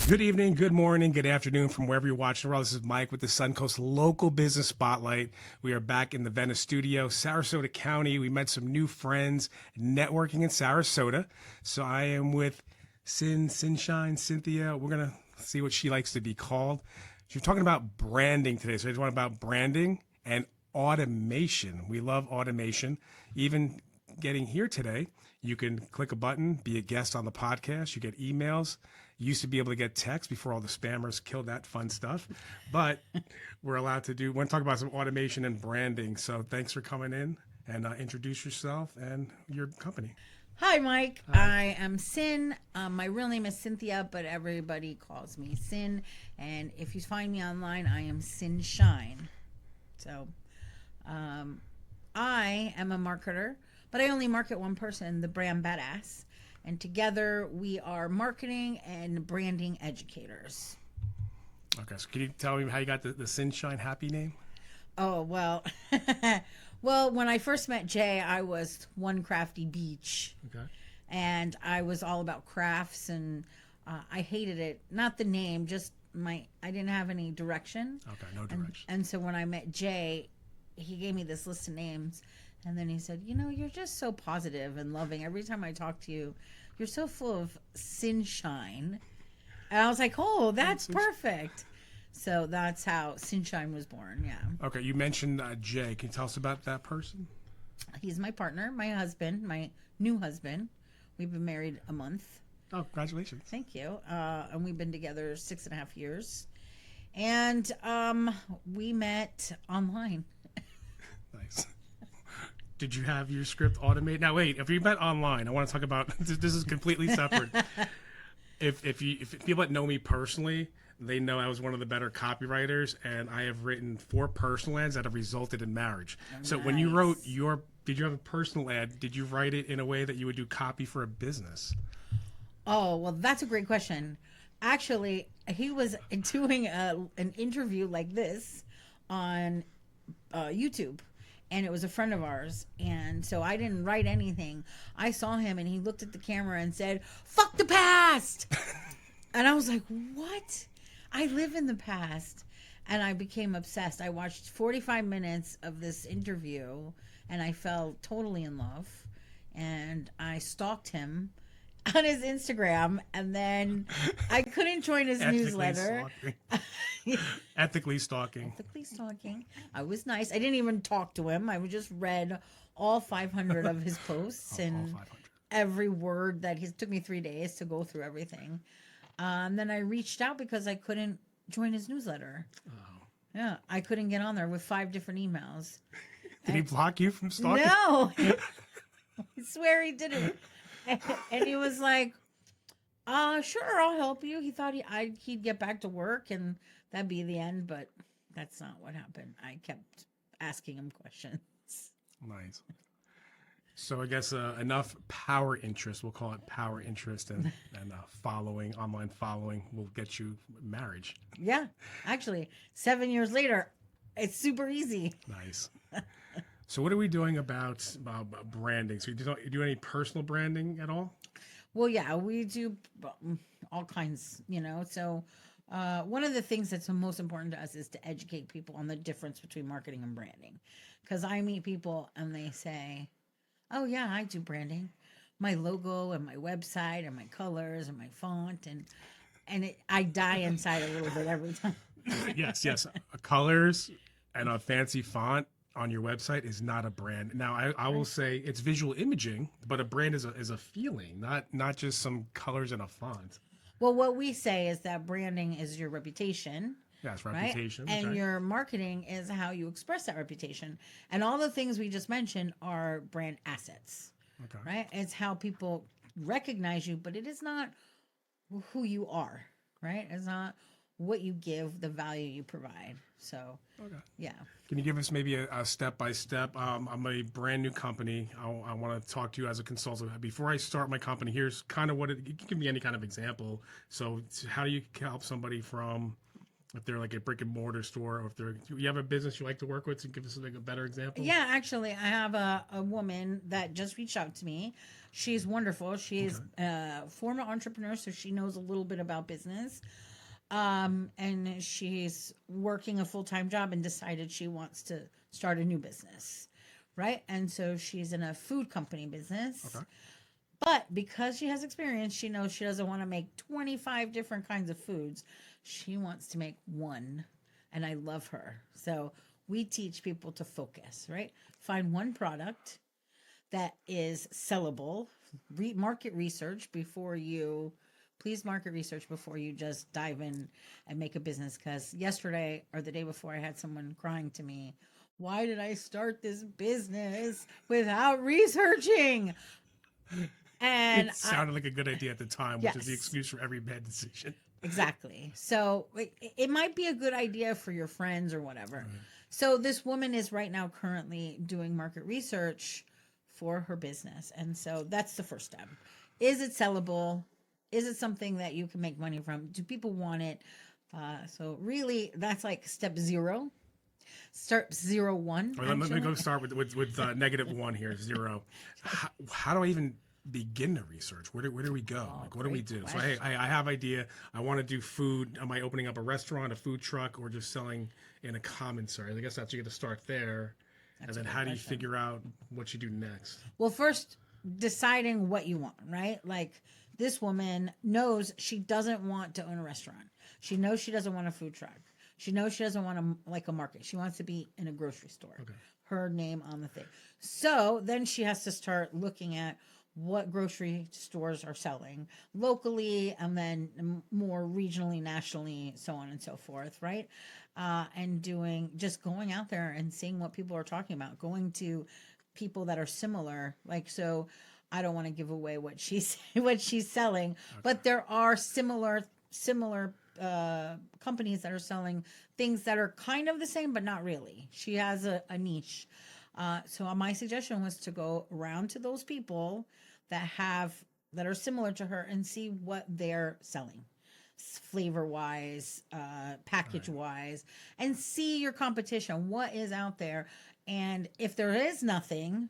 Good evening, good morning, good afternoon from wherever you're watching. Well, this is Mike with the Suncoast Local Business Spotlight. We are back in the Venice studio, Sarasota County. We met some new friends networking in Sarasota. So I am with Cynshine, Cynthia. We're going to see what she likes to be called. She's talking about branding today. So I just want about branding and automation. We love automation. Even getting here today, you can click a button, be a guest on the podcast. You get emails. You used to be able to get text before all the spammers killed that fun stuff, but we're allowed to want to talk about some automation and branding. So thanks for coming in and introduce yourself and your company. Hi, Mike. I am Cyn. My real name is Cynthia, but everybody calls me Cyn. And if you find me online, I am Cynshine. So I am a marketer, but I only market one person, the brand Badass. And together we are marketing and branding educators. Okay, so can you tell me how you got the Cynshine happy name? Oh, well, well, when I first met Jay, I was one crafty beach. Okay. And I was all about crafts, and I hated it. Not the name, just I didn't have any direction. Okay, no direction. And so when I met Jay, he gave me this list of names. And then he said, you're just so positive and loving. Every time I talk to you, you're so full of Cynshine. And I was like, oh, that's perfect. So that's how Cynshine was born, yeah. Okay, you mentioned Jay. Can you tell us about that person? He's my partner, my husband, my new husband. We've been married a month. Oh, congratulations. Thank you. And we've been together 6.5 years. And we met online. Nice. Did you have your script automated? Now, wait, if you met online, I want to talk about, this is completely separate. If people that know me personally, they know I was one of the better copywriters, and I have written 4 personal ads that have resulted in marriage. Oh, so nice. when you wrote did you have a personal ad? Did you write it in a way that you would do copy for a business? Oh, well, that's a great question. Actually, he was doing an interview like this on YouTube. And it was a friend of ours. And so I didn't write anything. I saw him and he looked at the camera and said, "Fuck the past." And I was like, what? I live in the past. And I became obsessed. I watched 45 minutes of this interview and I fell totally in love. And I stalked him on his Instagram, and then I couldn't join his newsletter. Ethically stalking. Ethically stalking. I was nice. I didn't even talk to him. I just read all 500 of his posts and every word that he took me 3 days to go through everything. And then I reached out because I couldn't join his newsletter. Oh. Yeah, I couldn't get on there with 5 different emails. Did he block you from stalking? No. I swear he didn't. And he was like, sure, I'll help you. He thought he'd get back to work and that'd be the end, but that's not what happened. I kept asking him questions. Nice. So I guess enough power interest, we'll call it power interest, and following, online following will get you marriage. Yeah, actually, 7 years later, it's super easy. Nice. So what are we doing about branding? So you do any personal branding at all? Well, yeah, we do all kinds, So one of the things that's the most important to us is to educate people on the difference between marketing and branding. Because I meet people and they say, oh, yeah, I do branding. My logo and my website and my colors and my font. And I die inside a little bit every time. Yes. Colors and a fancy font on your website is not a brand. Now, I will say it's visual imaging, but a brand is a feeling, not just some colors and a font. Well, what we say is that branding is your reputation. Yes, reputation. Right? And your marketing is how you express that reputation. And all the things we just mentioned are brand assets. Okay. Right? It's how people recognize you, but it is not who you are, right? It's not what you give, the value you provide. So, okay. Yeah. Can you give us maybe a step-by-step? I'm a brand new company. I want to talk to you as a consultant. Before I start my company, here's kind of what you can give me any kind of example. So how do you help somebody from If they're like a brick and mortar store, or if they're you have a business you like to work with, to give us like a better example. Yeah, actually, I have a woman that just reached out to me. She's wonderful. She's a former entrepreneur, so she knows a little bit about business. And she's working a full-time job and decided she wants to start a new business, right? And so she's in a food company business. Okay. But because she has experience, she knows she doesn't want to make 25 different kinds of foods. She wants to make one. And I love her. So we teach people to focus, right? Find one product that is sellable. Market research before you, please market research before you just dive in and make a business. Because yesterday or the day before, I had someone crying to me, why did I start this business without researching? And It sounded like a good idea at the time, which is the Yes. excuse for every bad decision. Exactly. So it might be a good idea for your friends or whatever. So this woman is right now currently doing market research for her business. And so that's the first step. Is it sellable? Is it something that you can make money from? Do people want it? So really that's like step 0. Start 0, 1. All right, let me go start with -1 here, 0. How do I even begin to research? Where do we go? Like, what do we great do? So I have idea. I want to do food. Am I opening up a restaurant, a food truck, or just selling in a commissary? I guess that's you get to start there. And then how do you figure out what you do next? Well, first deciding what you want, right? Like this woman knows she doesn't want to own a restaurant. She knows she doesn't want a food truck. She knows she doesn't want a market. She wants to be in a grocery store. Okay. Her name on the thing. So then she has to start looking at what grocery stores are selling locally and then more regionally, nationally, so on and so forth, right? And just going out there and seeing what people are talking about, going to people that are similar. Like, so I don't want to give away what she's selling, but there are similar companies that are selling things that are kind of the same, but not really. She has a niche. So my suggestion was to go around to those people that are similar to her and see what they're selling, flavor wise, package wise, and see your competition. What is out there? And if there is nothing,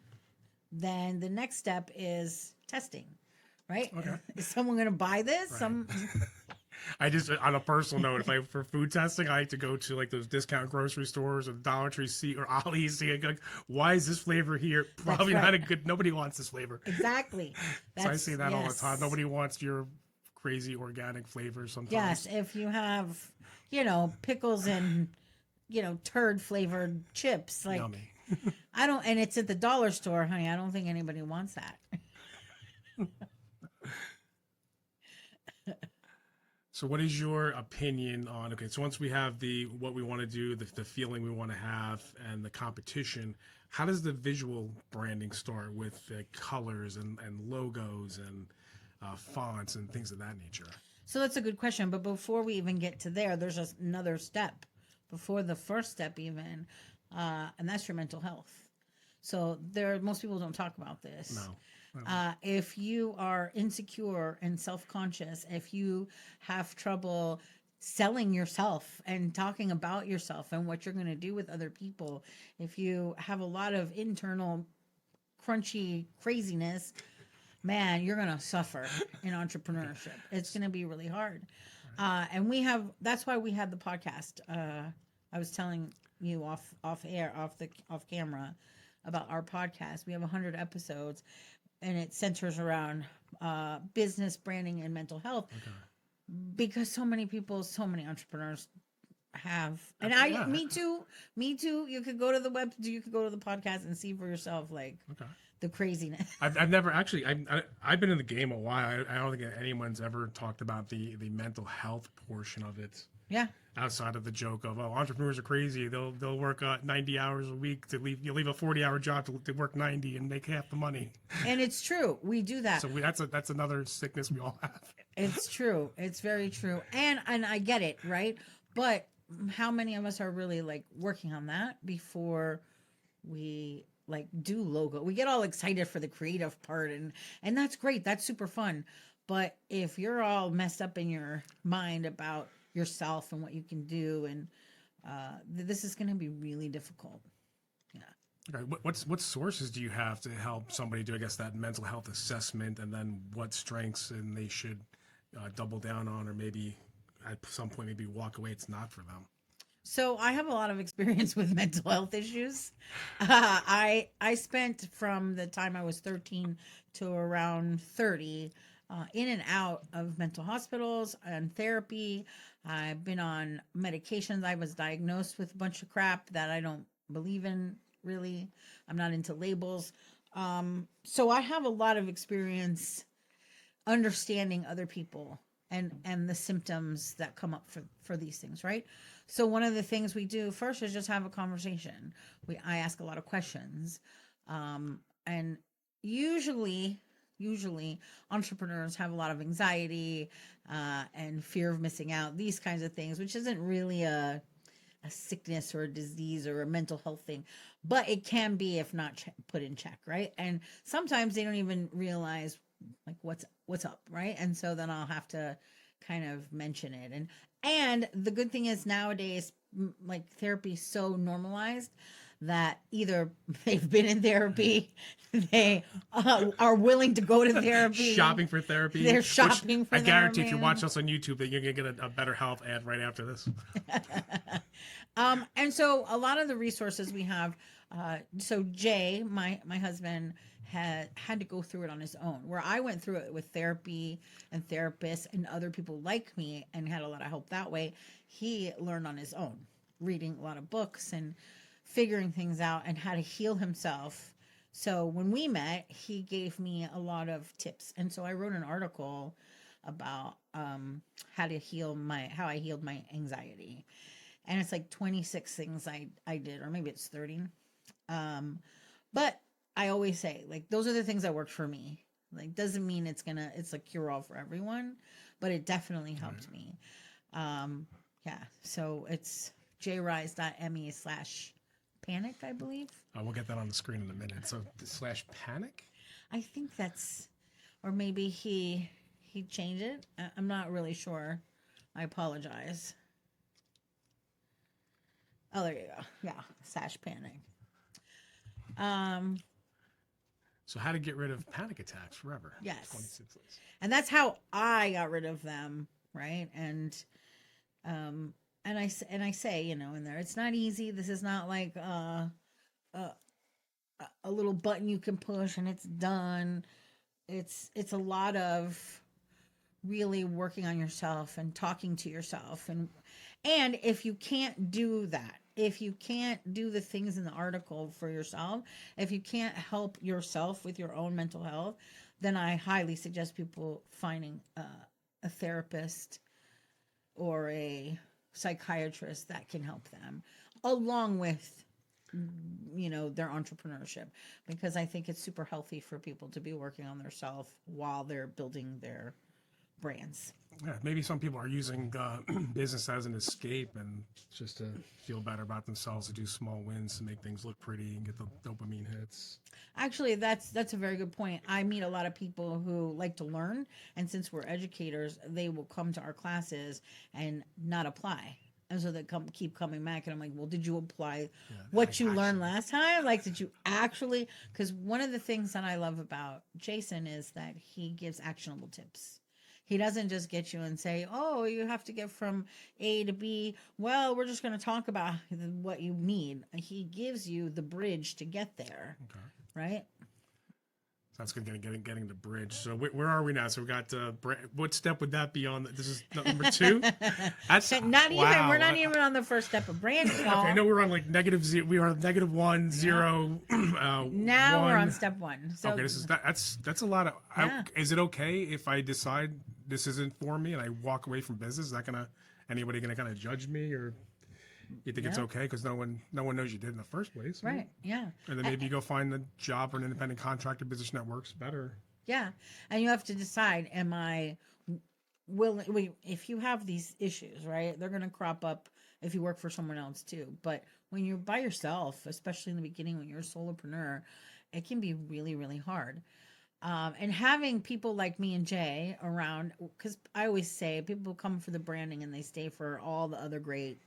then the next step is testing, right? Okay. Is someone going to buy this? Right. I just, on a personal note, if I for food testing, I like to go to like those discount grocery stores or Dollar Tree or Ollie's. See, like, why is this flavor here? Probably right. not a good. Nobody wants this flavor. Exactly. So I say that all the yes. time. Nobody wants your crazy organic flavors. Sometimes. Yes, if you have, pickles and, turd flavored chips, like Yummy. I don't, and it's at the dollar store, honey. I don't think anybody wants that. So what is your opinion on, okay, so once we have what we want to do, the feeling we want to have, and the competition, how does the visual branding start with colors and logos and fonts and things of that nature? So that's a good question. But before we even get to there, there's just another step before the first step even, and that's your mental health. So most people don't talk about this. No. If you are insecure and self-conscious, if you have trouble selling yourself and talking about yourself and what you're going to do with other people, if you have a lot of internal crunchy craziness, man, you're going to suffer in entrepreneurship. It's going to be really hard. And that's why we had the podcast. I was telling you off camera about our podcast. We have 100 episodes. And it centers around business, branding, and mental health, because so many entrepreneurs have, and me too. You could go to the podcast and see for yourself, like the craziness. I've never actually. I've been in the game a while. I don't think anyone's ever talked about the mental health portion of it. Yeah. Outside of the joke of, entrepreneurs are crazy. They'll work 90 hours a week to leave. You leave a 40-hour job to work 90 and make half the money. And it's true. We do that. So that's another sickness we all have. It's true. It's very true. And I get it, right? But how many of us are really like working on that before we like do logo? We get all excited for the creative part, and that's great. That's super fun. But if you're all messed up in your mind about yourself and what you can do. And this is going to be really difficult. Yeah. Okay. What sources do you have to help somebody do, I guess, that mental health assessment, and then what strengths and they should double down on, or maybe at some point maybe walk away? It's not for them. So I have a lot of experience with mental health issues. I spent from the time I was 13 to around 30 in and out of mental hospitals and therapy. I've been on medications. I was diagnosed with a bunch of crap that I don't believe in, really. I'm not into labels. So I have a lot of experience understanding other people and the symptoms that come up for these things, right? So one of the things we do first is just have a conversation. I ask a lot of questions, and usually entrepreneurs have a lot of anxiety and fear of missing out, these kinds of things, which isn't really a sickness or a disease or a mental health thing, but it can be if not put in check, right? And sometimes they don't even realize like what's up, right? And so then I'll have to kind of mention it. And the good thing is nowadays, like therapy is so normalized that either they've been in therapy, they are willing to go to therapy, Shopping for therapy. They're shopping which for I guarantee if therapy. you watch us on YouTube that you're gonna get a better health ad right after this. And so a lot of the resources we have, so Jay, my husband, had to go through it on his own, where I went through it with therapy and therapists and other people like me and had a lot of help that way. He learned on his own, reading a lot of books and figuring things out and how to heal himself. So when we met, he gave me a lot of tips. And so I wrote an article about how I healed my anxiety. And it's like 26 things I did, or maybe it's 30. But I always say, like, those are the things that worked for me. Like, doesn't mean it's a cure all for everyone, but it definitely helped me. Yeah. So it's jryze.me/panic, I believe. We'll get that on the screen in a minute. So /panic. I think that's, or maybe he changed it. I'm not really sure. I apologize. Oh, there you go. Yeah, /panic. So how to get rid of panic attacks forever. Yes. 26 ways. And that's how I got rid of them, right? And I say, you know, in there, it's not easy. This is not like a little button you can push and it's done. It's a lot of really working on yourself and talking to yourself, and if you can't do that, if you can't do the things in the article for yourself, if you can't help yourself with your own mental health, then I highly suggest people finding a therapist or a psychiatrist that can help them, along with, you know, their entrepreneurship, because I think it's super healthy for people to be working on themselves while they're building their brands. Yeah, maybe some people are using business as an escape and just to feel better about themselves, to do small wins, to make things look pretty and get the dopamine hits. Actually, that's a very good point. I meet a lot of people who like to learn, and since we're educators, they will come to our classes and not apply. And so they keep coming back, and I'm like, well, did you apply what you learned last time? Like, did you actually? Because one of the things that I love about Jason is that he gives actionable tips. He doesn't just get you and say, oh, you have to get from A to B. Well, we're just going to talk about what you need. He gives you the bridge to get there. Okay. Right? So that's good, getting the bridge. So where are we now? So we got, what step would that be on? This is number 2? That's not even, we're not even on the first step of branding. Okay, no, we're on like -0. We are on -1, 0. Now 1. we're on step 1. So, okay, that's a lot of. Is it okay if I decide this isn't for me and I walk away from business? Is that anybody gonna kind of judge me, or you think it's okay because no one knows you did in the first place? Right. Yeah. And then maybe you go find a job or an independent contractor position that works better. Yeah, and you have to decide: am I willing? If you have these issues, right, they're going to crop up if you work for someone else too. But when you're by yourself, especially in the beginning when you're a solopreneur, it can be really, really hard. And having people like me and Jay around, because I always say people come for the branding and they stay for all the other great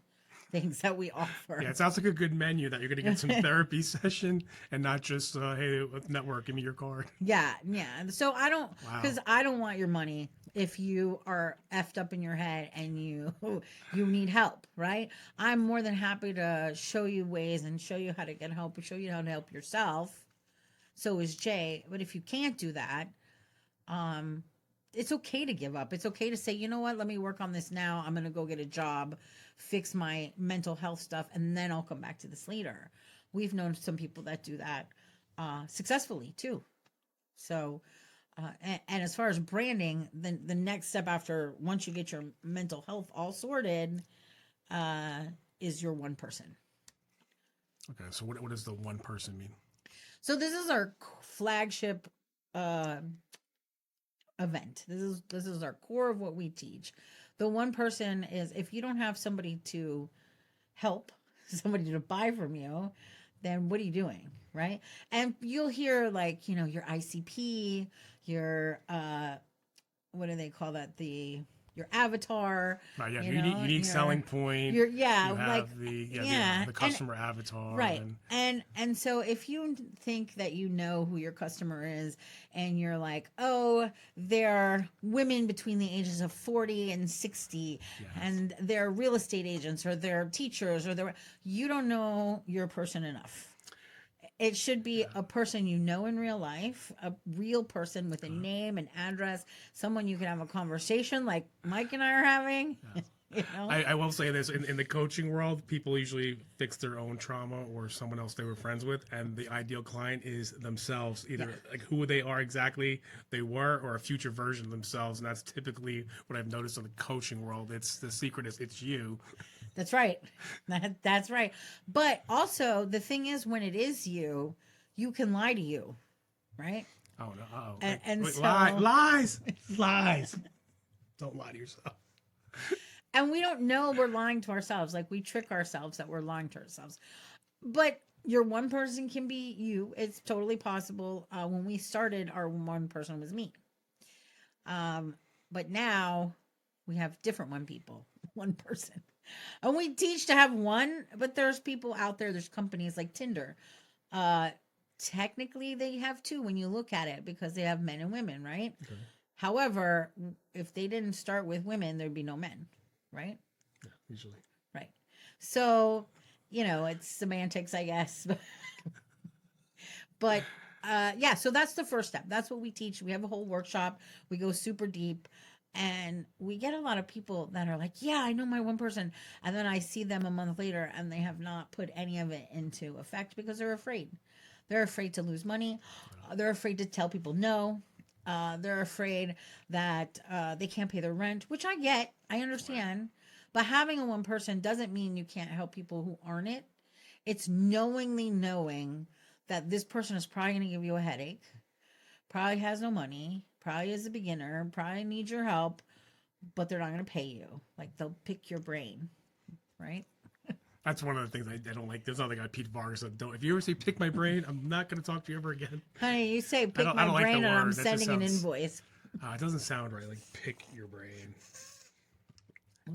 things that we offer. Yeah, it sounds like a good menu that you're going to get some therapy session and not just, hey, network, give me your card. Yeah, yeah. And so I don't, Wow. because I don't want your money if you are effed up in your head and you need help, right? I'm more than happy to show you ways and show you how to get help, show you how to help yourself. So is Jay. But if you can't do that, um, it's okay to give up. It's okay to say, you know what, let me work on this now. I'm gonna go get a job, fix my mental health stuff, and then I'll come back to this later. We've known some people that do that successfully too. So, and as far as branding, then the next step after once you get your mental health all sorted, uh, is your one person. Okay, so what does the one person mean? So this is our flagship uh, event. This is our core of what we teach. The one person is if you don't have somebody to help, somebody to buy from you, then what are you doing, right? And you'll hear like, your ICP, your what do they call that? Your avatar, Right, yeah, you know, unique selling point. your You like have yeah, the customer avatar. right. And so if you think that you know who your customer is and you're like, "Oh, they're women between the ages of 40 and 60 Yes. and they're real estate agents or they're teachers or you don't know your person enough." It should be a person you know in real life, a real person with a name and address, someone you can have a conversation like Mike and I are having. You know? I will say this in the coaching world, people usually fix their own trauma or someone else they were friends with, and the ideal client is themselves, either like who they are exactly they were or a future version of themselves. And that's typically what I've noticed in the coaching world. It's the secret is it's you. That's right. That's right. But also, the thing is, when it is you, you can lie to you, right? Oh no! Oh, And so, lies. Don't lie to yourself. and we don't know we're lying to ourselves. Like we trick ourselves that we're lying to ourselves. But your one person can be you. It's totally possible. When we started, our one person was me. But now we have different one people, one person. And we teach to have one, but there's people out there, there's companies like Tinder. Uh Technically they have two when you look at it because they have men and women, right? Okay. However, if they didn't start with women, there'd be no men, right? Yeah, usually. Right. So, it's semantics, I guess. But yeah, so that's the first step. That's what we teach. We have a whole workshop. We go super deep. And we get a lot of people that are like, yeah, I know my one person. And then I see them a month later and they have not put any of it into effect because they're afraid. They're afraid to lose money. They're afraid to tell people no. They're afraid that they can't pay their rent, which I get. I understand. But having a one person doesn't mean you can't help people who aren't it. It's knowingly knowing that this person is probably going to give you a headache, probably has no money, probably is a beginner, probably needs your help, but they're not going to pay you. Like they'll pick your brain, right? That's one of the things I don't like. There's another guy, Pete Vargas, said, "Don't. If you ever say pick my brain, I'm not going to talk to you ever again." Honey, you say pick I my don't like the brain and I'm word. That just sending an sounds- invoice. It doesn't sound right. Like pick your brain.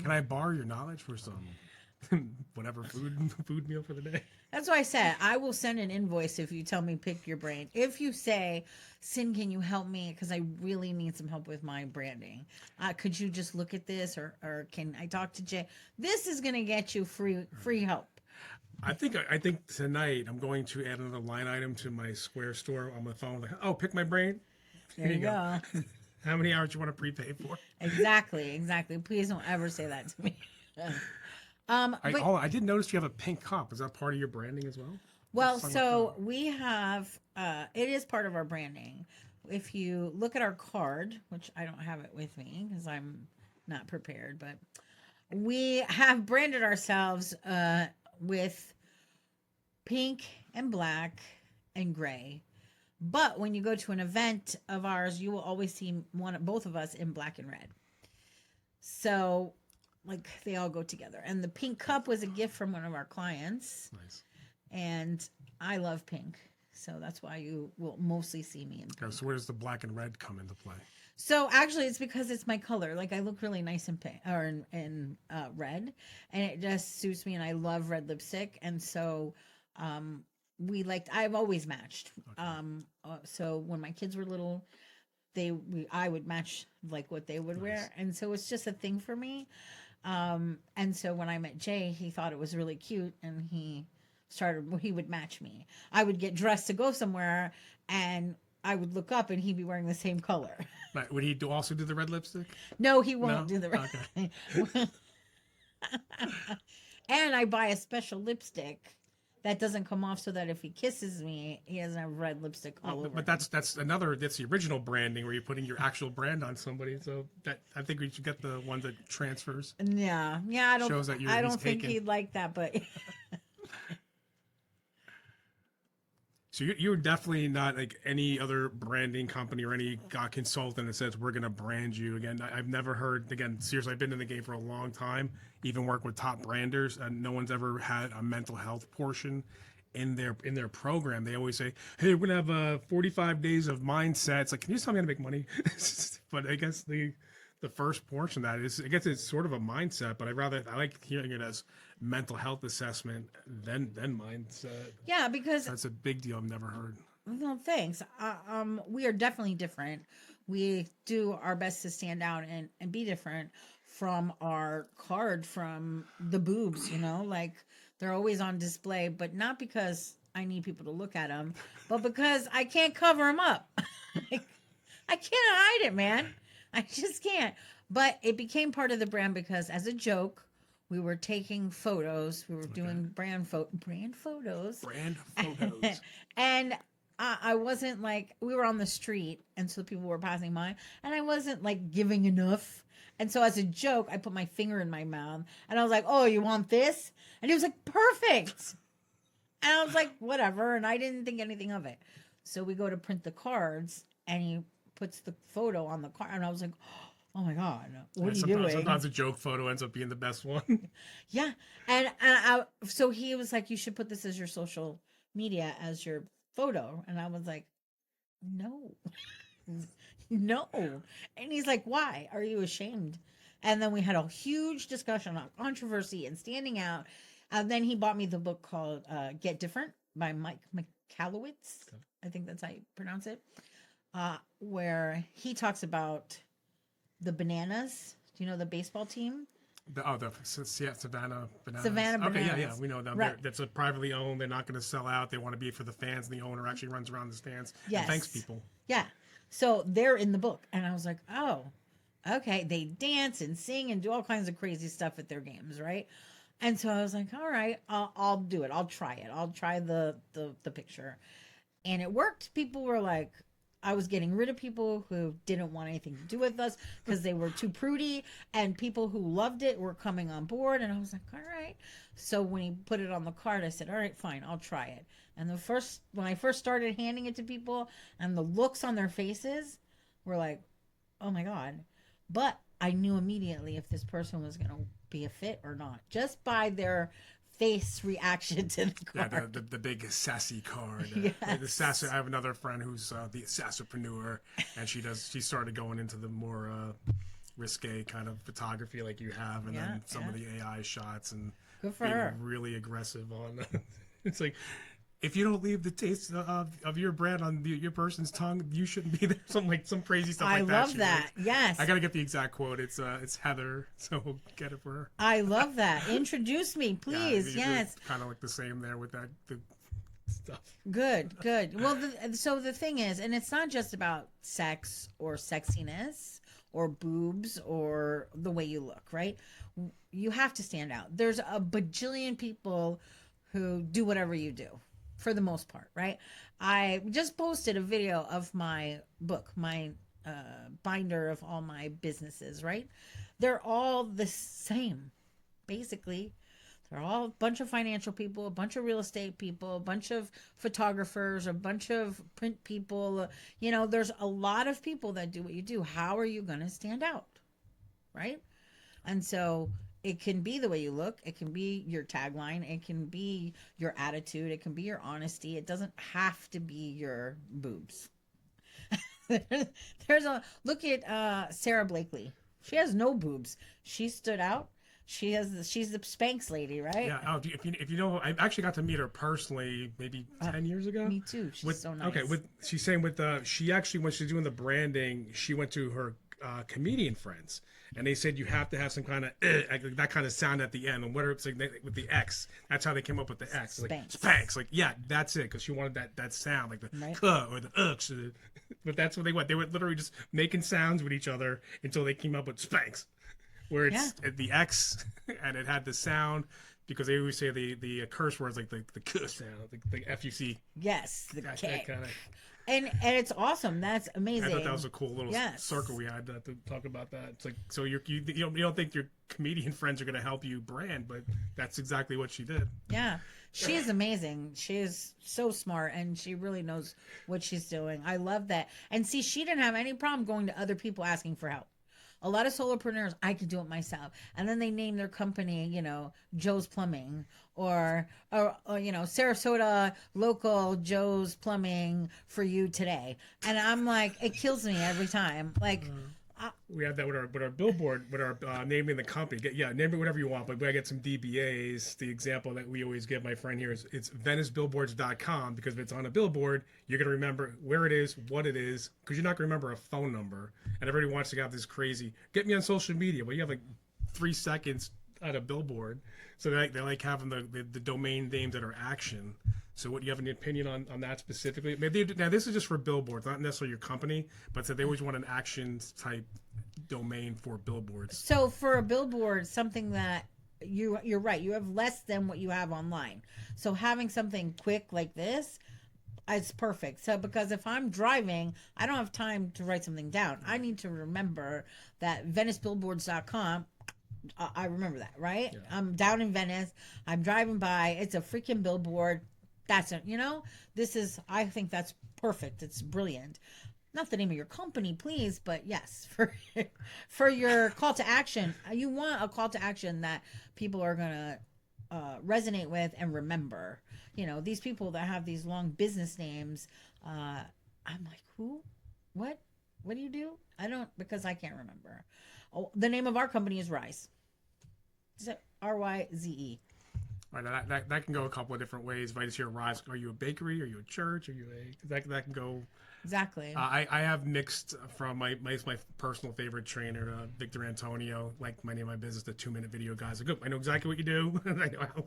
Can I borrow your knowledge for some whatever food meal for the day? That's why I said I will send an invoice if you tell me pick your brain. If you say, Sin, can you help me? Because I really need some help with my branding. Could you just look at this or can I talk to Jay? This is going to get you free help. I think tonight I'm going to add another line item to my Square store on my phone. Like, oh, pick my brain. There you go. How many hours you want to prepay for? Exactly. Please don't ever say that to me. I did notice you have a pink cup. Is that part of your branding as well? Well, so we have, it is part of our branding. If you look at our card, which I don't have it with me because I'm not prepared, but we have branded ourselves with pink and black and gray. But when you go to an event of ours, you will always see both of us in black and red. So, like, they all go together. And the pink cup was a gift from one of our clients. Nice. And I love pink. So that's why you will mostly see me in Okay, pink. so where does the black and red come into play? So actually, it's because it's my color. Like I look really nice in pink or in red, and it just suits me. And I love red lipstick, and so um, I've always matched. So when my kids were little, I would match like what they would Nice. wear, and so it's just a thing for me. And so when I met Jay, he thought it was really cute, and he would match me. I would get dressed to go somewhere, and I would look up, and he'd be wearing the same color. But would he also do the red lipstick? No, he No? won't do the red. Okay. And I buy a special lipstick that doesn't come off, so that if he kisses me, he doesn't have red lipstick all over. But that's the original branding where you're putting your actual brand on somebody. So that I think we should get the one that transfers. Yeah, I don't. Shows that I don't he's think taken. he'd like that, but So you're definitely not like any other branding company or any consultant that says we're going to brand you. Again, I've never heard, again, seriously, I've been in the game for a long time, even work with top branders, and no one's ever had a mental health portion in their program. They always say, hey, we're going to have 45 days of mindset. It's like, can you just tell me how to make money? But I guess the first portion of that is, I guess it's sort of a mindset, but I like hearing it as mental health assessment than mindset. yeah, because That's a big deal I've never heard. well, thanks. We are definitely different. We do our best to stand out and be different from our card, from the boobs. Like they're always on display, but not because I need people to look at them, but because I can't cover them up. Like, I can't hide it, man. I just can't. But it became part of the brand because, as a joke, we were taking photos. We were doing brand photos. Brand photos. And I wasn't like, we were on the street, and so people were passing by, and I wasn't like giving enough. And so, as a joke, I put my finger in my mouth, and I was like, "Oh, you want this?" And he was like, "Perfect." And I was like, "Whatever." And I didn't think anything of it. So we go to print the cards, and he puts the photo on the card, and I was like, "Oh my god, what are you doing?" Sometimes a joke photo ends up being the best one. Yeah, so he was like, "You should put this as your social media, as your photo," and I was like, "No, no," and he's like, "Why? Are you ashamed?" And then we had a huge discussion on controversy and standing out. And then he bought me the book called "Get Different" by Mike Michalowicz. Okay. I think that's how you pronounce it. Where he talks about the Bananas. Do you know the baseball team? Savannah Bananas. Savannah Okay, yeah, Bananas. we know them. Right. That's a privately owned. They're not going to sell out. They want to be for the fans. And the owner actually runs around the stands Yes. and thanks people. Yeah. So they're in the book. And I was like, oh, okay. They dance and sing and do all kinds of crazy stuff at their games, right? And so I was like, all right, I'll do it. I'll try it. I'll try the picture. And it worked. People were like, I was getting rid of people who didn't want anything to do with us because they were too prudy, and people who loved it were coming on board. And I was like, all right. So when he put it on the card, I said, all right, fine, I'll try it. And when I first started handing it to people, and the looks on their faces were like, oh my God. But I knew immediately if this person was going to be a fit or not, just by their face reaction to the card. Yeah, the big sassy card. Yes. The sassy. I have another friend who's the sassopreneur, and she started going into the more risque kind of photography like you have, and then some of the AI shots, and good for being her. really aggressive on. It's like, if you don't leave the taste of your brand on your person's tongue, you shouldn't be there. Some crazy stuff I like that. love that. Yes. I gotta get the exact quote. It's Heather, so we'll get it for her. I love that. Introduce me, please. Yes. Kind of like the same there with the stuff. Good. Well, so the thing is, and it's not just about sex or sexiness or boobs or the way you look, right? You have to stand out. There's a bajillion people who do whatever you do, for the most part, right? I just posted a video of my book, my binder of all my businesses, right? They're all the same, basically. They're all a bunch of financial people, a bunch of real estate people, a bunch of photographers, a bunch of print people. There's a lot of people that do what you do. How are you going to stand out? Right? And so it can be the way you look. It can be your tagline. It can be your attitude. It can be your honesty. It doesn't have to be your boobs. There's a look at Sarah Blakely. She has no boobs. She stood out. She's the Spanx lady, right? Yeah. Oh, if you know, I actually got to meet her personally maybe 10 years ago. Me too. She's so nice. Okay. She's saying she actually, when she's doing the branding, she went to her comedian friends, and they said you have to have some kind of that kind of sound at the end, and whether it's like with the X, that's how they came up with the X. Like Spanx. Like, yeah, that's it, because she wanted that sound, like the k or the ux. But that's what they went. They were literally just making sounds with each other until they came up with Spanx, where it's the X and it had the sound, because they always say the curse words like the k sound, like the FUC. Yes, the K. Kind of. And it's awesome. That's amazing. I thought that was a cool little circle we had to talk about that. It's like, so you don't think your comedian friends are going to help you brand, but that's exactly what she did. Yeah. She is amazing. She is so smart, and she really knows what she's doing. I love that. And see, she didn't have any problem going to other people asking for help. A lot of solopreneurs, I could do it myself. And then they name their company, Joe's Plumbing or Sarasota Local Joe's Plumbing for you today. And I'm like, it kills me every time. Like, we have that with our billboard, with our naming the company. Name it whatever you want, but we gotta get some DBAs. The example that we always give my friend here is it's VeniceBillboards.com, because if it's on a billboard, you're gonna remember where it is, what it is, because you're not gonna remember a phone number. And everybody wants to have this crazy, get me on social media, but you have like 3 seconds at a billboard. So they like having the domain names that are action. So what, do you have an opinion on that specifically? Now this is just for billboards, not necessarily your company, but so they always want an actions type domain for billboards. So for a billboard, something that you're right, you have less than what you have online. So having something quick like this, it's perfect. So because if I'm driving, I don't have time to write something down. I need to remember that VeniceBillboards.com. I remember that, right? Yeah. I'm down in Venice. I'm driving by. It's a freaking billboard. That's it. I think that's perfect. It's brilliant. Not the name of your company, please, but yes, for your call to action, you want a call to action that people are going to resonate with and remember. These people that have these long business names, I'm like, who? What do you do? Because I can't remember. Oh, the name of our company is Ryze. Is it RYZE? Right, that can go a couple of different ways. If I just hear Ryze, are you a bakery? Are you a church? Are you that can go exactly? I have mixed from my personal favorite trainer, Victor Antonio. Like my name of my business, the 2-minute video guys. I know exactly what you do. I know how.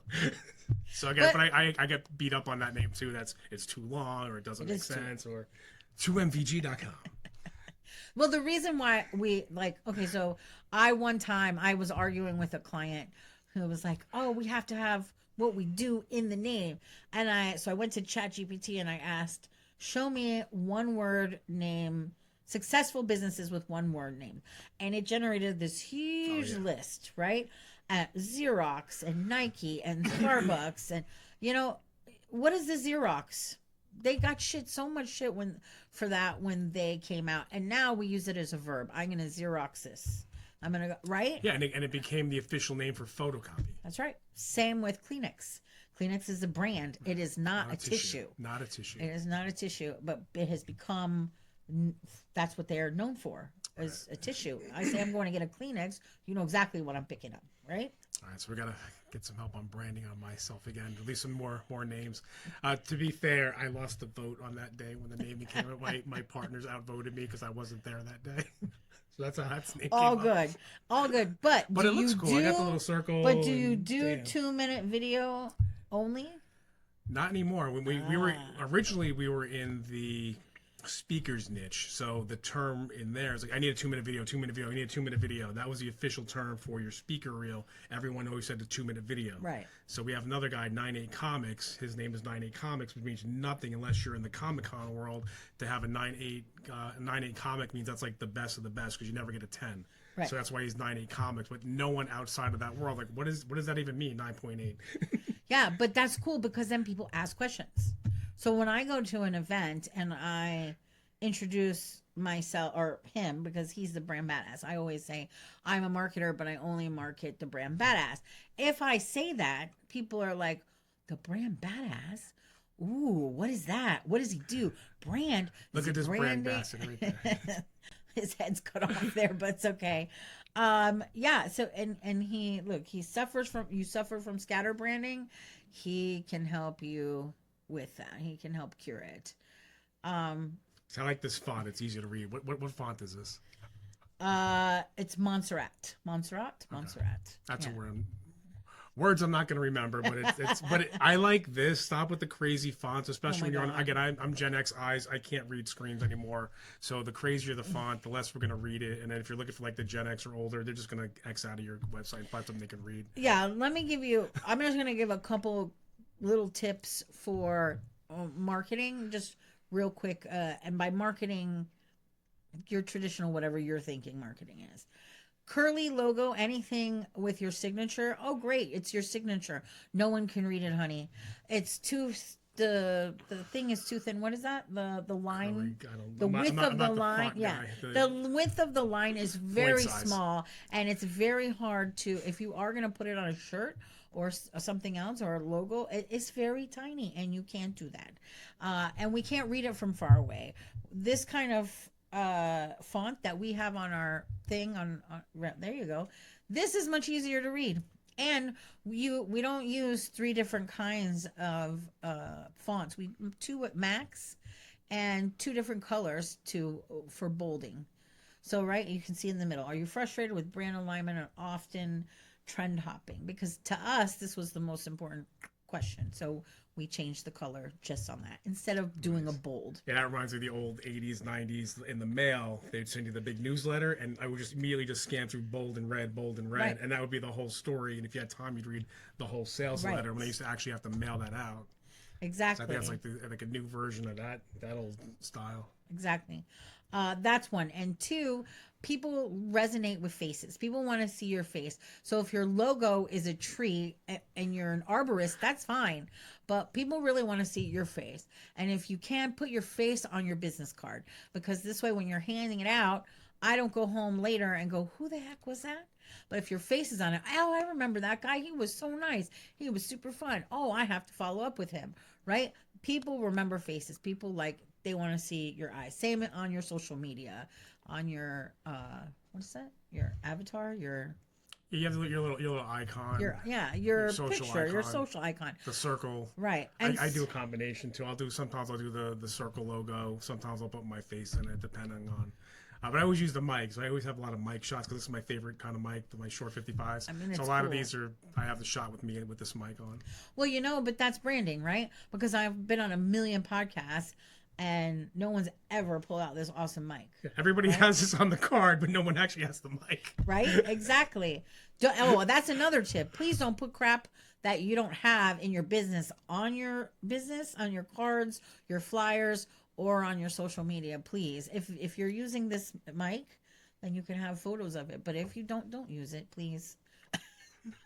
So but I get beat up on that name too. It's too long, or it doesn't make sense, or 2mvg.com. Well, the reason why so one time I was arguing with a client who was like, oh, we have to have what we do in the name. And so I went to ChatGPT and I asked, show me one word name, successful businesses with one word name. And it generated this huge list, right? At Xerox and Nike and Starbucks. And, what is the Xerox? They got so much shit when they came out. And now we use it as a verb. I'm going to Xerox this. I'm going to go, right? Yeah, and it became the official name for photocopy. That's right. Same with Kleenex. Kleenex is a brand. It is not a tissue. Not a tissue. It is not a tissue, but it has become, that's what they're known for, is a tissue. I say I'm going to get a Kleenex, you know exactly what I'm picking up, right? All right, so we got to get some help on branding on myself again, at least some more names. To be fair, I lost the vote on that day when the name came out. My partners outvoted me because I wasn't there that day. So that's how that's name all came good. up. All good. But it looks cool. I got the little circle. But do you do 2-minute video only? Not anymore. When we were originally, we were in the speaker's niche. So the term in there is like, I need a 2-minute video, 2-minute video, I need a 2-minute video. That was the official term for your speaker reel. Everyone always said the 2-minute video. Right. So we have another guy, 98 Comics. His name is 98 Comics, which means nothing unless you're in the Comic-Con world. To have a 98 comic means that's like the best of the best, because you never get a 10. Right. So that's why he's 98 Comics. But no one outside of that world, like, what does that even mean, 9.8? Yeah, but that's cool, because then people ask questions. So when I go to an event and I introduce myself or him because he's the brand badass. I always say I'm a marketer, but I only market the brand badass. If I say that, people are like, the brand badass? Ooh, what is that? What does he do? Brand? Is Look he at this brand branding? ambassador right there. His head's cut off there, but it's okay. Yeah, so and he look, he suffers from you suffer from scatter branding. He can help you with that. He can help cure it. Um So I like this font. It's easy to read. What font is this? it's Montserrat. Montserrat. That's Yeah. a word. Words I'm not going to remember, but I like this. Stop with the crazy fonts, especially Oh my when you're on. God. Again, I'm Gen X eyes. I can't read screens anymore. So the crazier the font, the less we're going to read it. And then if you're looking for like the Gen X or older, they're just going to X out of your website and find something they can read. Yeah, let me give you I'm just going to give a couple little tips for marketing just real quick and by marketing your traditional whatever you're thinking marketing is. Curly logo, anything with your signature. Oh, great! It's your signature. No one can read it, honey. It's too. The thing is too thin. What is that? The line. The width of the line. Yeah, the width of the line is very small, and it's very hard to. If you are gonna put it on a shirt or something else or a logo, it's very tiny, and you can't do that. And we can't read it from far away. This kind of font that we have on our thing on there you go, this is much easier to read, and we don't use three different kinds of fonts. We two at max and two different colors for bolding. So right, you can see in the middle, are you frustrated with brand alignment and often trend hopping? Because to us this was the most important question, so we changed the color just on that instead of doing a bold. Yeah, that reminds me of the old 80s, 90s. In the mail, they'd send you the big newsletter, and I would just immediately just scan through bold and red, Right. and that would be the whole story. And if you had time, you'd read the whole sales Right. letter when they used to actually have to mail that out. Exactly. So I think that's like a new version of that old style. Exactly. That's one. And two, people resonate with faces. People want to see your face. So if your logo is a tree and you're an arborist, that's fine. But people really want to see your face. And if you can, put your face on your business card, because this way when you're handing it out, I don't go home later and go, who the heck was that? But if your face is on it, oh, I remember that guy. He was so nice. He was super fun. Oh, I have to follow up with him, right? People remember faces. People they want to see your eyes. Same on your social media, on your what is that? Your avatar, your You have your little icon. your social picture, your icon. social icon. The circle. Right. And I do a combination too. Sometimes I'll do the circle logo. Sometimes I'll put my face in it, depending on. But I always use the mic, so I always have a lot of mic shots because this is my favorite kind of mic, my short 55s. I mean, so a it's lot of cool. these I have the shot with me with this mic on. Well, but that's branding, right? Because I've been on a million podcasts and no one's ever pulled out this awesome mic. Everybody has this on the card, but no one actually has the mic. Right? Exactly. That's another tip. Please don't put crap that you don't have in your business, on your cards, your flyers, or on your social media. Please, if you're using this mic, then you can have photos of it. But if you don't use it, please.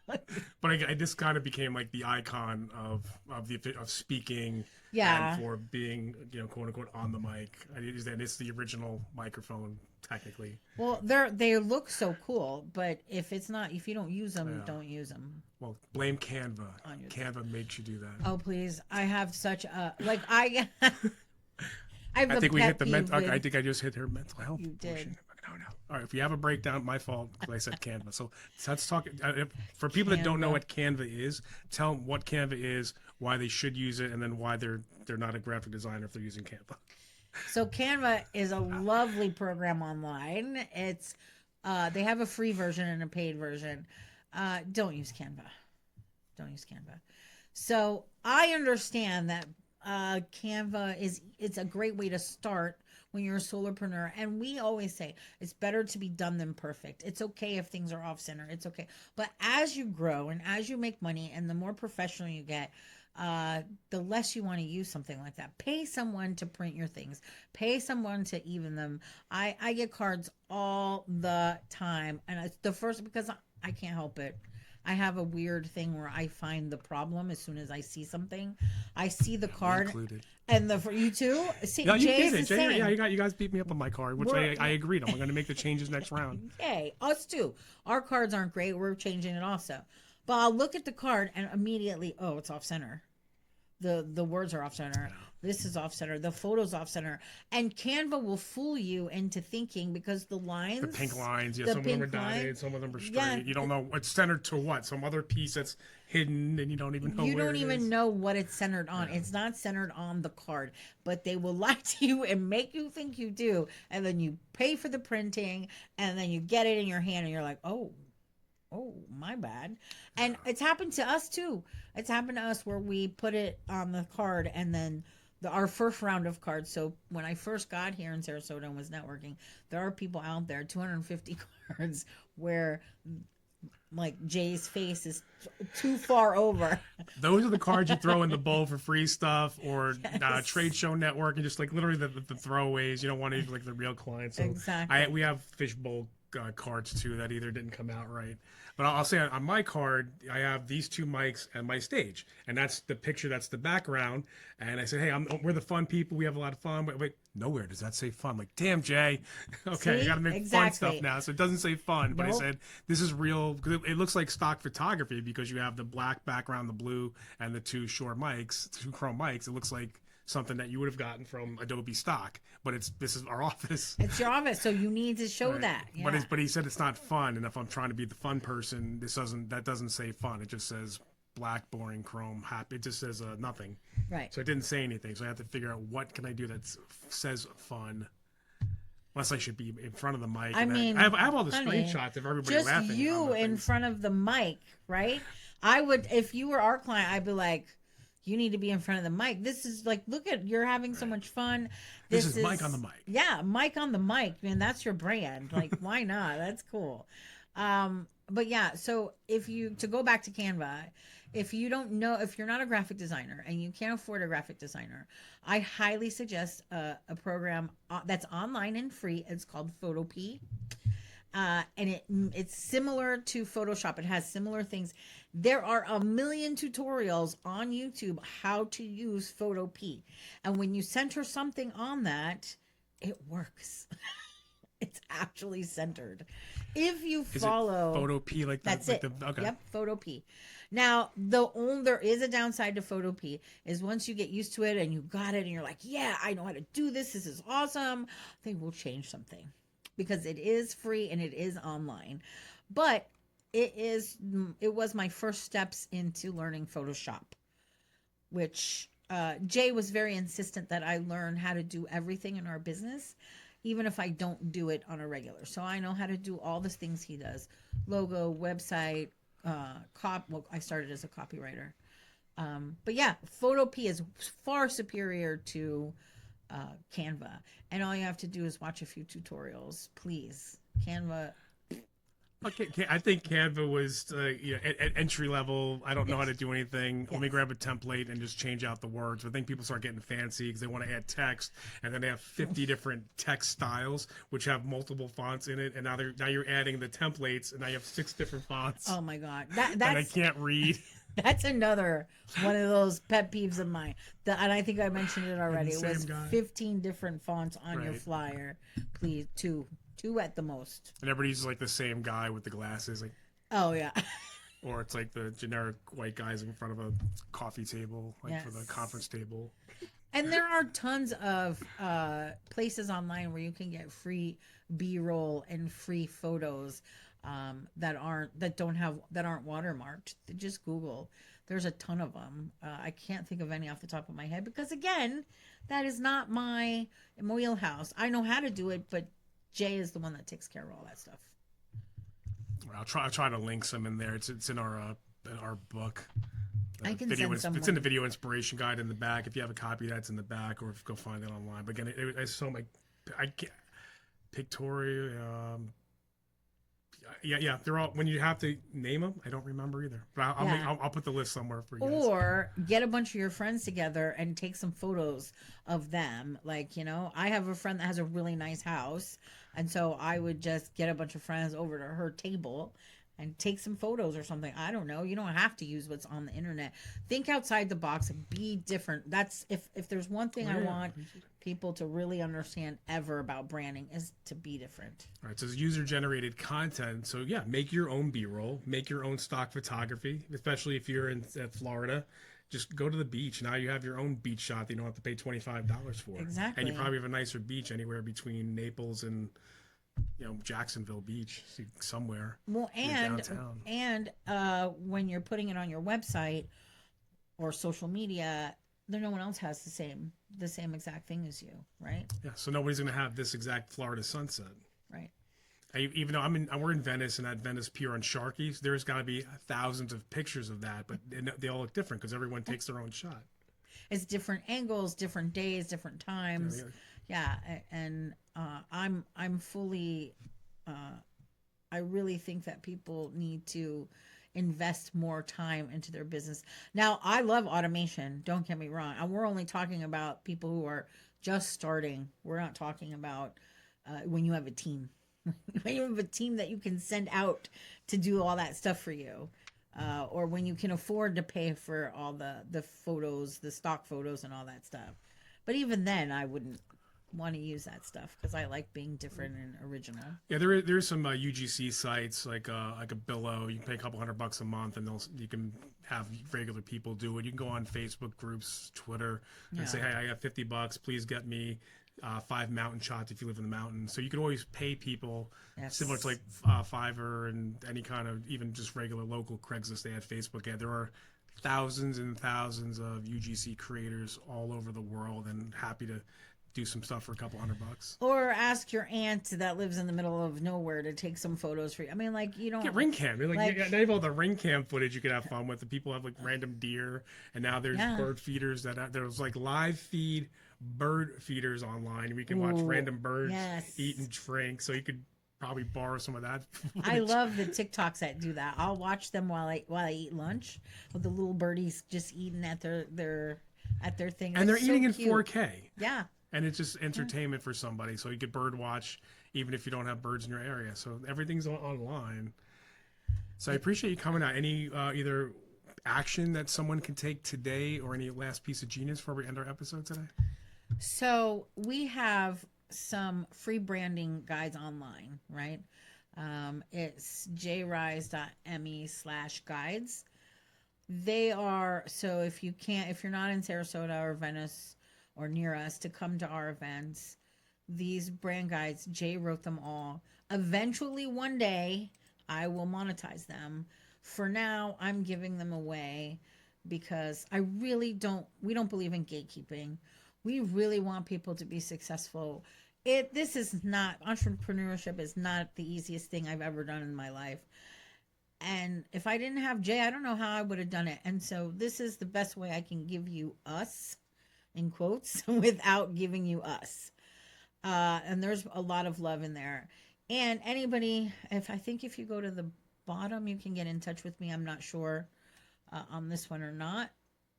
But I this kind of became like the icon of speaking. Yeah. And for being, quote unquote, on the mic. It's the original microphone, technically. Well, they look so cool, but if you don't use them, don't use them. Well, blame Canva. Canva makes you do that. Oh, please! I have such a I. I think we hit the mental. I think I just hit her mental health. You did. No. All right. If you have a breakdown, my fault. Because I said Canva. So let's talk. For people that don't know what Canva is, tell them what Canva is, why they should use it, and then why they're not a graphic designer if they're using Canva. So Canva is a lovely program online. It's they have a free version and a paid version. Don't use Canva. Don't use Canva. So I understand that Canva it's a great way to start when you're a solopreneur, and we always say it's better to be done than perfect. It's okay if things are off center. It's okay, but as you grow and as you make money and the more professional you get, the less you want to use something like that. Pay someone to print your things. Pay someone to even them. I get cards all the time, and it's the first because I can't help it. I have a weird thing where I find the problem as soon as I see something. I see the card And for you too. See, No, you Jay's did the it. Jay, same. yeah, you guys beat me up on my card, which I agreed. I'm going to make the changes next round. Yay, us too. Our cards aren't great. We're changing it also. But I'll look at the card and immediately, oh, it's off center. The words are off center. This is off center. The photo's off center. And Canva will fool you into thinking because the lines, The pink lines, yeah, the some of them are pink dotted, lines, some of them are straight. yeah, You don't know what's centered to what. Some other piece that's hidden, and you don't even know you where don't it even is. know what it's centered on. It's not centered on the card, but they will lie to you and make you think you do. And then you pay for the printing, and then you get it in your hand, and you're like, oh, my bad. And it's happened to us too. It's happened to us where we put it on the card and then our first round of cards. So when I first got here in Sarasota and was networking, there are people out there, 250 cards, where like Jay's face is too far over. Those are the cards you throw in the bowl for free stuff, or Yes. trade show network, and just like literally the throwaways. You don't want to like the real clients. So Exactly. we have fishbowl cards too that either didn't come out right. But I'll say on my card, I have these two mics and my stage, and that's the picture. That's the background. And I said, hey, we're the fun people. We have a lot of fun. But wait, nowhere does that say fun. I'm like, damn, Jay. Okay, See? I got to make fun Exactly. stuff now. So it doesn't say fun, but I Nope. said this is real. Cause it looks like stock photography because you have the black background, the blue, and the two Shure mics, two Chrome mics. It looks like something that you would have gotten from Adobe stock, but this is our office. It's your office, so you need to show Right. that. Yeah. But he said it's not fun, and if I'm trying to be the fun person, that doesn't say fun. It just says black, boring, Chrome, happy. It just says nothing. Right. So it didn't say anything. So I have to figure out what can I do that says fun. Unless I should be in front of the mic. I and mean, I have all the honey, screenshots of everybody just laughing. you on the in things. front of the mic, right? I would, if you were our client, I'd be like, you need to be in front of the mic. This is like, look at, you're having so much fun. This is Mike on the mic. Yeah, Mike on the mic, man. That's your brand. Like, why not? That's cool. But yeah, so to go back to Canva, if you don't know, if you're not a graphic designer and you can't afford a graphic designer, I highly suggest a program that's online and free. It's called Photopea. And it's similar to Photoshop. It has similar things. There are a million tutorials on YouTube how to use Photopea. And when you center something on that, it works. It's actually centered. If you Is follow it Photopea like that's like it. Okay. Yep, Photopea. Now, there is a downside to Photopea is once you get used to it and you got it and you're like, yeah, I know how to do this. This is awesome. They will change something because it is free and it is online. But it was my first steps into learning Photoshop, which Jay was very insistent that I learn how to do everything in our business, even if I don't do it on a regular. So I know how to do all the things he does: logo, website, well, I started as a copywriter. But yeah, Photopea is far superior to Canva. And all you have to do is watch a few tutorials, please. Canva. Okay, I think Canva was at entry level. I don't know how to do anything. Let me grab a template and just change out the words. But I think people start getting fancy because they want to add text, and then they have 50 different text styles which have multiple fonts in it. And now you're adding the templates, and now you have 6 different fonts. Oh my God, and I can't read. That's another one of those pet peeves of mine. And I think I mentioned it already. It was 15 different fonts on your flyer. Please, two at the most. And everybody's like the same guy with the glasses, like. Oh yeah. Or it's like the generic white guys in front of a coffee table, like for the conference table. And there are tons of places online where you can get free B-roll and free photos that aren't watermarked. Just Google. There's a ton of them. I can't think of any off the top of my head because again, that is not my wheelhouse. I know how to do it, but Jay is the one that takes care of all that stuff. I'll try to link some in there. It's in our book. I can send someone. It's in the video inspiration guide in the back. If you have a copy, that's in the back, or go find it online. But again, it's so pictorial. Yeah. They're all, when you have to name them, I don't remember either. But I'll put the list somewhere for you guys. Or get a bunch of your friends together and take some photos of them. Like, I have a friend that has a really nice house. And so I would just get a bunch of friends over to her table and take some photos or something. I don't know. You don't have to use what's on the internet. Think outside the box and be different. That's if there's one thing I want people to really understand ever about branding is to be different. All right, so it's user-generated content. So yeah, make your own B-roll, make your own stock photography, especially if you're in Florida. Just go to the beach. Now you have your own beach shot that you don't have to pay $25 for. Exactly. And you probably have a nicer beach anywhere between Naples and Jacksonville Beach, somewhere. Well, downtown. and when you're putting it on your website or social media, no one else has the same exact thing as you, right? Yeah, so nobody's going to have this exact Florida sunset. Right. Even though we're in Venice, and at Venice Pier on Sharkies, there's got to be thousands of pictures of that, but they all look different because everyone takes their own shot. It's different angles, different days, different times. Yeah, and I'm fully. I really think that people need to invest more time into their business. Now, I love automation. Don't get me wrong. And we're only talking about people who are just starting. We're not talking about when you have a team. When you have a team that you can send out to do all that stuff for you, or when you can afford to pay for all the photos, the stock photos, and all that stuff. But even then, I wouldn't want to use that stuff because I like being different and original. Yeah, there's some UGC sites like a Billo. You can pay a couple $100 a month, and you can have regular people do it. You can go on Facebook groups, Twitter, and say, "Hey, I got $50. Please get me 5 mountain shots if you live in the mountains." So you can always pay people similar to like Fiverr and any kind of even just regular local Craigslist. They had Facebook ad. There are thousands and thousands of UGC creators all over the world, and happy to do some stuff for a couple $100. Or ask your aunt that lives in the middle of nowhere to take some photos for you. I mean, like, you don't get ring cam. Like you have all the ring cam footage you could have fun with. The people have like random deer, and now there's bird feeders there's like live feed bird feeders online. We can watch random birds eat and drink. So you could probably borrow some of that footage. I love the TikToks that do that. I'll watch them while I eat lunch with the little birdies just eating at their thing. And they're eating in 4K. Yeah. And it's just entertainment for somebody. So you could bird watch even if you don't have birds in your area. So everything's online. So I appreciate you coming out. Any either action that someone can take today or any last piece of genius before we end our episode today? So we have some free branding guides online, right? It's jryze.me/guides. They are, so if you're not in Sarasota or Venice or near us to come to our events, these brand guides, Jay wrote them all. Eventually one day I will monetize them. For now, I'm giving them away because we don't believe in gatekeeping. We really want people to be successful. Entrepreneurship is not the easiest thing I've ever done in my life. And if I didn't have Jay, I don't know how I would have done it. And so this is the best way I can give you us, in quotes, without giving you us. And there's a lot of love in there. And anybody, if you go to the bottom, you can get in touch with me. I'm not sure on this one or not.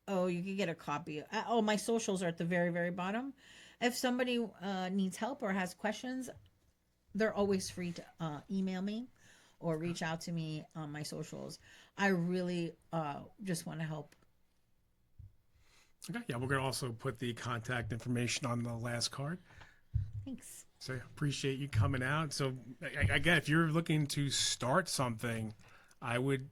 Oh, you can get a copy. My socials are at the very, very bottom. If somebody needs help or has questions, they're always free to email me or reach out to me on my socials. I really just want to help. Okay, yeah, we're going to also put the contact information on the last card. Thanks. So appreciate you coming out. So again, if you're looking to start something, I would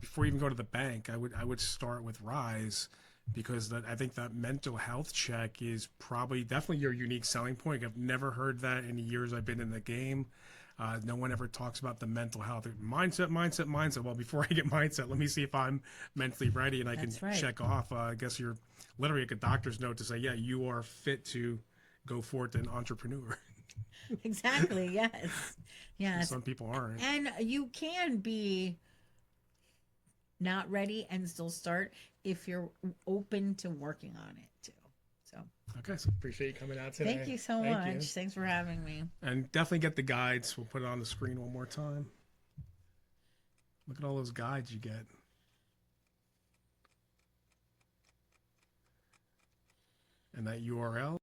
before you even go to the bank, I would start with Ryze, because I think that mental health check is definitely your unique selling point. I've never heard that in the years I've been in the game. No one ever talks about the mental health mindset. Well, before I get mindset, let me see if I'm mentally ready, and I can check off. I guess you're literally like a doctor's note to say, yeah, you are fit to go forth an entrepreneur. Exactly. Yes. Some people aren't. And you can be not ready and still start if you're open to working on it too. So okay, so appreciate you coming out today. Thank you so much. Thanks for having me. And definitely get the guides. We'll put it on the screen one more time. Look at all those guides you get. And that URL